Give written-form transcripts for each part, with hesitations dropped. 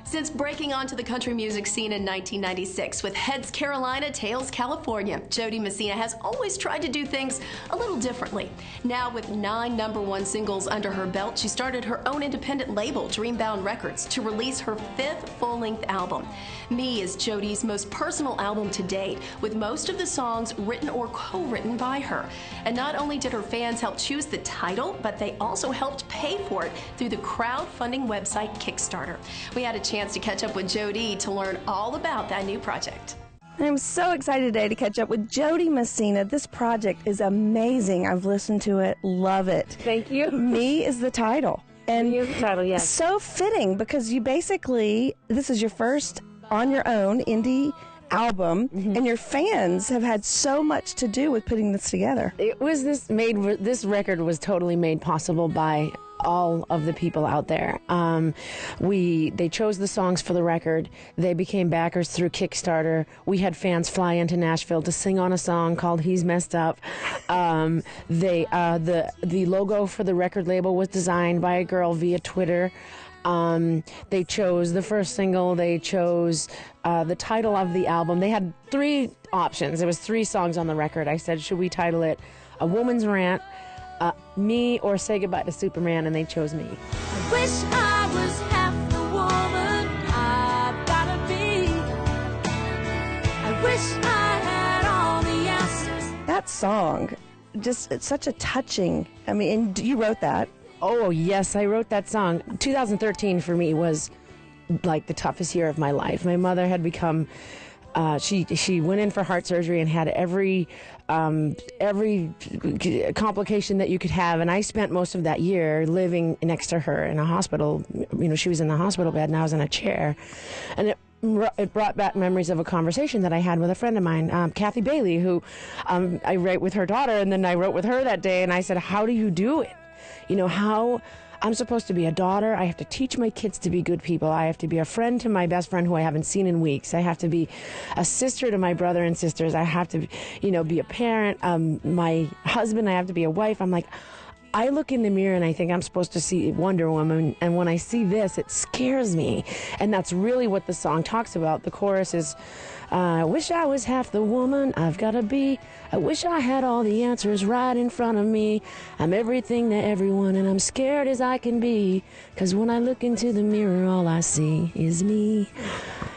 Since breaking onto the country music scene in 1996 with Heads Carolina, Tails California, Dee Messina has always tried to do things a little differently. Now with 9 #1 singles under her belt, she started her own independent label, Dreambound Records, to release her 5th full-length album. Me is Dee's most personal album to date, with most of the songs written or co-written by her. And not only did her fans help choose the title, but they also helped pay for it through the crowdfunding website Kickstarter. We had a chance to catch up with Dee to learn all about that new project. I'm so excited today to catch up with Dee Messina. This project is amazing. I've listened to it, love it. Thank you. Me is the title. And Me is the title, yes. So fitting because you basically, this is your first on your own indie album, and your fans have had so much to do with putting this together. This record was totally made possible by all of the people out there. They chose the songs for the record. They became backers through Kickstarter. We had fans fly into Nashville to sing on a song called "He's Messed Up." The logo for the record label was designed by a girl via Twitter. They chose the first single. They chose the title of the album. They had 3 options. There was 3 songs on the record. I said, should we title it "A Woman's Rant," "Me," or "Say Goodbye to Superman," and they chose "Me." I wish I was half the woman I've gotta be. I wish I had all the answers. That song, just, it's such a touching, I mean, and you wrote that. Oh, yes, I wrote that song. 2013 for me was like the toughest year of my life. My mother had become, she went in for heart surgery and had every complication that you could have. And I spent most of that year living next to her in a hospital. You know, she was in the hospital bed and I was in a chair. And it brought back memories of a conversation that I had with a friend of mine, Kathy Bailey, who I write with her daughter. And then I wrote with her that day and I said, how do you do it? You know, how I'm supposed to be a daughter. I have to teach my kids to be good people. I have to be a friend to my best friend who I haven't seen in weeks. I have to be a sister to my brother and sisters. I have to, you know, be a parent. My husband, I have to be a wife. I'm like, I look in the mirror and I think I'm supposed to see Wonder Woman. And when I see this, it scares me. And that's really what the song talks about. The chorus is, I wish I was half the woman I've got to be. I wish I had all the answers right in front of me. I'm everything to everyone and I'm scared as I can be. 'Cause when I look into the mirror, all I see is me.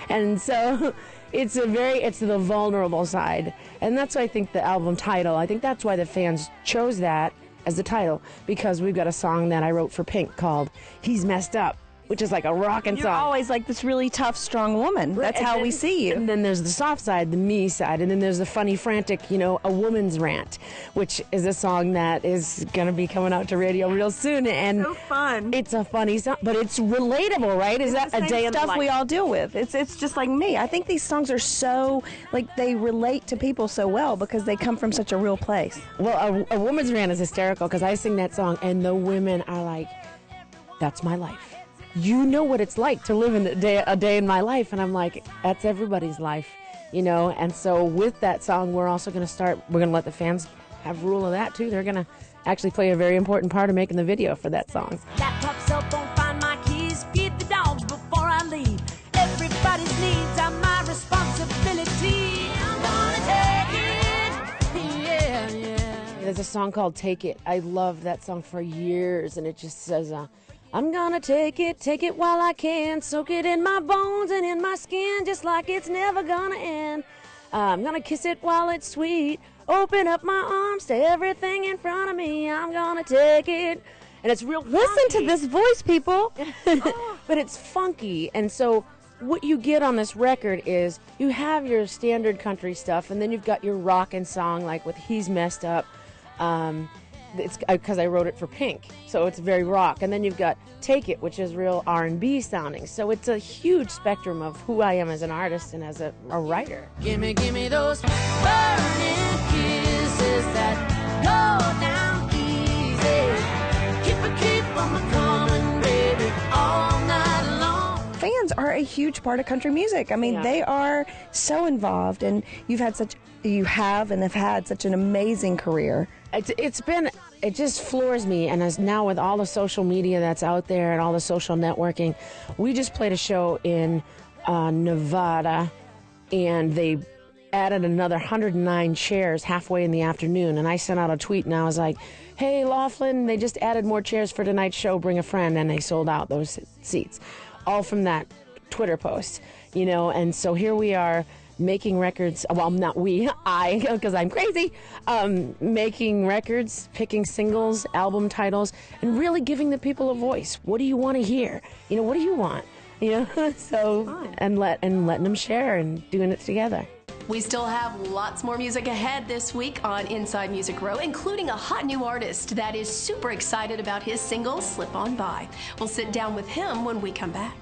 And so it's the vulnerable side. And that's why I think the album title, I think that's why the fans chose that as the title, because we've got a song that I wrote for Pink called "He's Messed Up," which is like a rockin' song. You're always like this really tough, strong woman. That's how we see you. And then there's the soft side, the me side, and then there's the funny, frantic, you know, "A Woman's Rant," which is a song that is going to be coming out to radio real soon. And so fun. It's a funny song, but it's relatable, right? Is that a day in the life? Stuff we all deal with. It's just like me. I think these songs are so, like, they relate to people so well because they come from such a real place. Well, a Woman's Rant is hysterical because I sing that song and the women are like, that's my life. You know what it's like to live in a day in my life. And I'm like, that's everybody's life, you know? And so with that song, we're also going to let the fans have rule of that too. They're going to actually play a very important part of making the video for that song. Laptop, cell phone, find my keys, feed the dogs before I leave. Everybody's needs are my responsibility. I'm gonna take it. Yeah, yeah. There's a song called "Take It." I loved that song for years, and it just says, I'm gonna take it while I can, soak it in my bones and in my skin, just like it's never gonna end. I'm gonna kiss it while it's sweet, open up my arms to everything in front of me. I'm gonna take it. And it's real funky. Listen to this voice, people. But it's funky. And so what you get on this record is you have your standard country stuff, and then you've got your rockin' song like with "He's Messed Up." It's because I wrote it for Pink, so it's very rock. And then you've got "Take It," which is real R&B sounding. So it's a huge spectrum of who I am as an artist and as a writer. Gimme those burning kisses that go down easy. Keep 'em coming, baby, all night long. Fans are a huge part of country music. I mean, they are so involved, and you have and have had such an amazing career. It's been it just floors me. And as now with all the social media that's out there and all the social networking, we just played a show in Nevada, and they added another 109 chairs halfway in the afternoon. And I sent out a tweet, and I was like, hey, Laughlin, they just added more chairs for tonight's show. Bring a friend. And they sold out those seats, all from that Twitter post, you know. And so here we are making records. Well, not we, I, because I'm crazy. Making records, picking singles, album titles, and really giving the people a voice. What do you want to hear? You know, what do you want? You know, so and letting them share and doing it together. We still have lots more music ahead this week on Inside Music Row, including a hot new artist that is super excited about his single, Slip On By. We'll sit down with him when we come back.